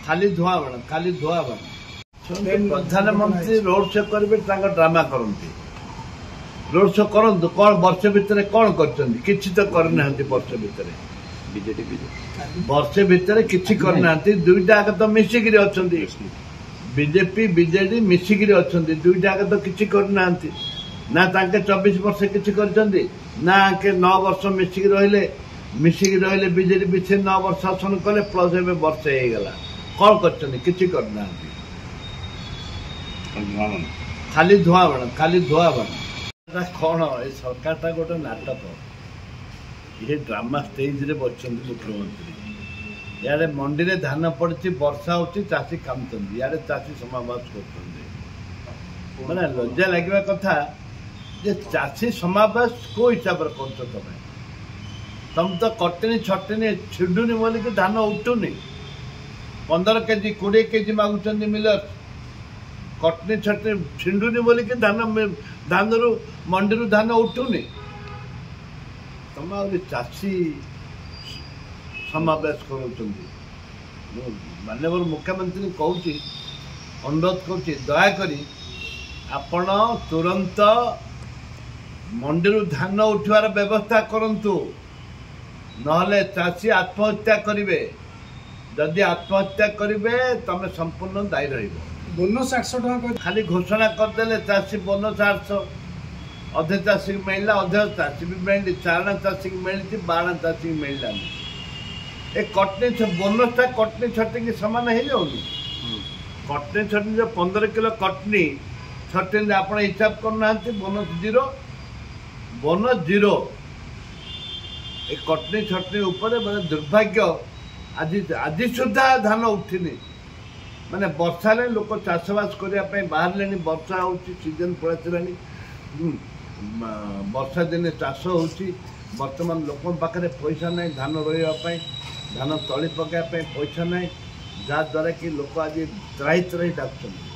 खाली धुआं बाण खाली धुआं बाण प्रधानमंत्री रोड शो करेंगे ड्रामा करते रोड शो करूँ कौन वर्ष भितर कौन कर तो करना वर्ष भितर वर्ष भितर किसी करना दुईटा आगे तो मिसिकी अच्छा बीजेपी बीजेडी मिसिकी अच्छा दुईटा आगे तो किसी करना ना 24 वर्ष किसी कर ना आके 9 वर्ष मिसिकी रहिले बीजेडी भी 9 वर्ष शासन कले प्लस ए वर्ष होगला कौन कर करना खाली धुआं बाण खाली धुआं बाण कौन ए सरकार गोटे नाटक ये ड्रामा स्टेज रे बच्चन मुख्यमंत्री यारे मंडी रे धान पड़ी वर्षा होची चाषी कामुचंदी यारे चाषी समावेश कर माने लज्जा लगे कथा जे चाषी समावेश को हिसाब से कर तुम तो कटनी छटनी छिडुनी बोलिक धान उठुनी 15 केजी 20 केजी मागुचंदी मिलर कटनी छटनी छिंडुनी बोलिक धान रु मंडी रु धान उठुनी तुम चाषी समावेश कर माननीय मुख्यमंत्री कहूँ अनुरोध कर दयाकोरी आपण तुरंत मंडी धान उठवार व्यवस्था करंतु नहले चाषी आत्महत्या करेंगे जदि आत्महत्या करेंगे तमें संपूर्ण दायी रहिबो बोनस 800 टका खाली घोषणा करदे चाषी बोनस 800 अधे चाषी को मिलला अधे चाषी भी मिली चारण चाषी को मिली 12 चाषी को मिलला ए कटनी बोनस कटनी छटनी सामान हो जाऊनी कटनी छटनी जो 15 किलो कटनी छटनी आप हिसाब करना बोनस जीरो ए कटनी छटनी ऊपर मैंने दुर्भाग्य आज सुधा धान उठिनी माने वर्षा लोक चाषबास करने बाहर वर्षा हो सीजन पड़ा वर्षा दिने चाष हो बर्तमान लोक पाखे पैसा ना धान रही धान तली पकाइवाई पैसा ना जहाँद्वारा कि लोक आज त्राही त्राही डाकुଛନ୍ତି